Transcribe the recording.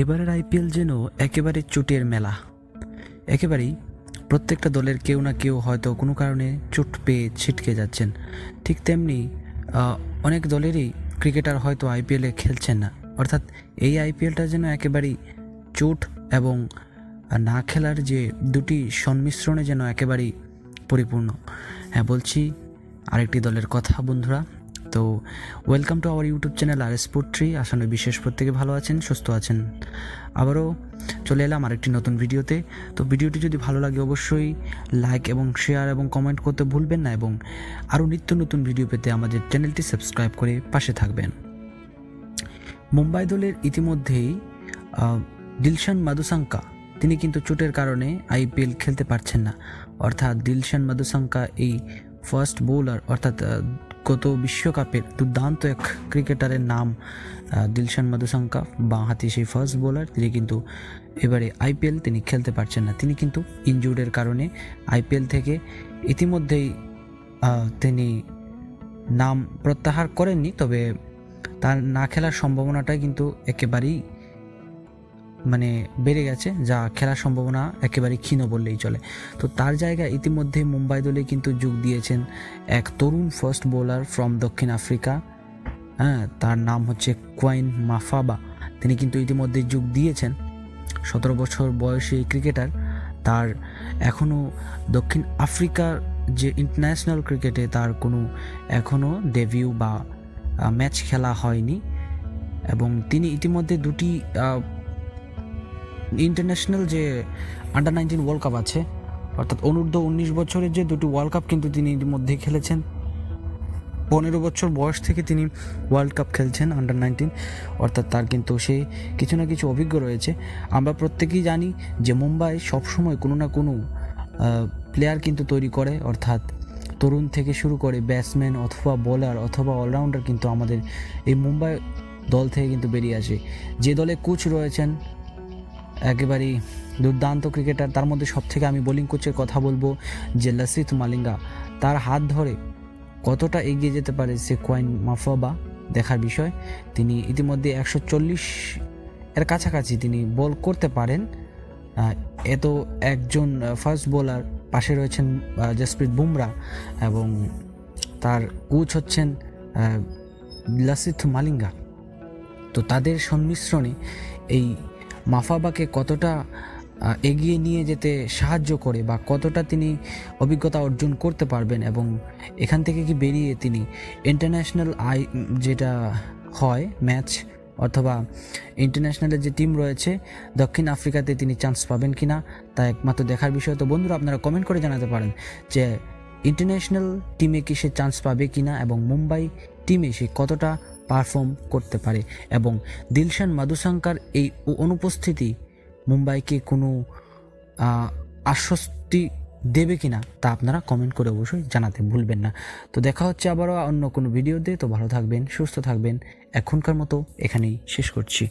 এবারের আইপিএল যেন একেবারে চোটের মেলা। একেবারেই প্রত্যেকটা দলের কেউ না কেউ হয়তো কোনো কারণে চোট পেয়ে ছিটকে যাচ্ছেন। ঠিক তেমনি অনেক দলেরই ক্রিকেটার হয়তো আইপিএলে খেলছেন না। অর্থাৎ এই আইপিএলটা যেন একেবারেই চোট এবং না খেলার যে দুটি সংমিশ্রণে যেন একেবারেই পরিপূর্ণ। হ্যাঁ, বলছি আরেকটি দলের কথা বন্ধুরা। তো welcome to our YouTube channel আর স্পোর্ট্রি। আশা বিশেষ প্রত্যেকে ভালো আছেন, সুস্থ আছেন। আবারও চলে এলাম আরেকটি নতুন ভিডিওতে। তো ভিডিওটি যদি ভালো লাগে অবশ্যই লাইক এবং শেয়ার এবং কমেন্ট করতে ভুলবেন না, এবং আরও নিত্য নতুন ভিডিও পেতে আমাদের চ্যানেলটি সাবস্ক্রাইব করে পাশে থাকবেন। মুম্বাই দলের ইতিমধ্যেই দিলশান মাদুসাঙ্কা তিনি কিন্তু চোটের কারণে আইপিএল খেলতে পারছেন না। অর্থাৎ দিলশান মাদুসাঙ্কা এই ফার্স্ট বোলার, অর্থাৎ গত বিশ্বকাপের দুর্দান্ত এক ক্রিকেটারের নাম দিলশান মাদুসাঙ্কা, বাঁহাতি সেই ফার্স্ট বোলার, তিনি কিন্তু এবারে আইপিএল তিনি খেলতে পারছেন না। তিনি কিন্তু ইনজুর্ডের কারণে আইপিএল থেকে ইতিমধ্যেই তিনি নাম প্রত্যাহার করেননি, তবে তার না খেলার সম্ভাবনাটাই কিন্তু একেবারেই বেড়ে গেছে, যা খেলার সম্ভাবনা একেবারেই ক্ষীণ বললেই চলে। তো তার জায়গায় ইতিমধ্যে মুম্বাই দলে কিন্তু যোগ দিয়েছেন এক তরুণ ফার্স্ট বোলার ফ্রম দক্ষিণ আফ্রিকা। তার নাম হচ্ছে কোয়াইন মাফাবা। তিনি কিন্তু ইতিমধ্যে যোগ দিয়েছেন। 17 বছর বয়সী এই ক্রিকেটার, তার এখনও দক্ষিণ আফ্রিকার যে ইন্টারন্যাশনাল ক্রিকেটে তার কোনো এখনও ডেবিউ বা ম্যাচ খেলা হয়নি, এবং তিনি ইতিমধ্যে দুটি ইন্টারন্যাশনাল যে আন্ডার-19 ওয়ার্ল্ড কাপ আছে, অর্থাৎ অনূর্ধ্ব 19 বছরের যে দুটি ওয়ার্ল্ড কাপ কিন্তু তিনি ইতিমধ্যেই খেলেছেন। 15 বছর বয়স থেকে তিনি ওয়ার্ল্ড কাপ খেলছেন আন্ডার-19, অর্থাৎ তার কিন্তু সে কিছু না কিছু অভিজ্ঞ রয়েছে। আমরা প্রত্যেকেই জানি যে মুম্বাই সবসময় কোনো না কোনো প্লেয়ার কিন্তু তৈরি করে, অর্থাৎ তরুণ থেকে শুরু করে ব্যাটসম্যান অথবা বোলার অথবা অলরাউন্ডার কিন্তু আমাদের এই মুম্বাই দল থেকে কিন্তু বেরিয়ে আসে। যে দলে কোচ রয়েছেন একেবারেই দুর্দান্ত ক্রিকেটার, তার মধ্যে সবথেকে আমি বোলিং কোচের কথা বলবো যে লাসিথ মালিঙ্গা। তার হাত ধরে কতটা এগিয়ে যেতে পারে সে কোয়াইন মাফাবা দেখার বিষয়। তিনি ইতিমধ্যে 140 এর কাছাকাছি তিনি বল করতে পারেন। এত একজন ফাস্ট বোলার, পাশে রয়েছেন জসপ্রীত বুমরা এবং তার কোচ হচ্ছেন লাসিথ মালিঙ্গা। তো তাদের সংমিশ্রণে এই মাফাবাকে কতটা এগিয়ে নিয়ে যেতে সাহায্য করে বা কতটা তিনি অভিজ্ঞতা অর্জন করতে পারবেন, এবং এখান থেকে কি বেরিয়ে তিনি ইন্টারন্যাশনাল যেটা হয় ম্যাচ অথবা ইন্টারন্যাশনালের যে টিম রয়েছে দক্ষিণ আফ্রিকাতে তিনি চান্স পাবেন কিনা, তা একমাত্র দেখার বিষয়। তো বন্ধুরা, আপনারা কমেন্ট করে জানাতে পারেন যে ইন্টারন্যাশনাল টিমে কি সে চান্স পাবে কিনা, এবং মুম্বাই টিমে সে কতটা পারফর্ম করতে পারে, এবং দিলশান মাদুসাঙ্কার এই অনুপস্থিতি মুম্বাইকে কোনো আশ্বস্তি দেবে কিনা, তা আপনারা কমেন্ট করে অবশ্যই জানাতে ভুলবেন না। তো দেখা হচ্ছে আবারও অন্য কোনো ভিডিওতে। তো ভালো থাকবেন, সুস্থ থাকবেন। এখনকার মতো এখানেই শেষ করছি।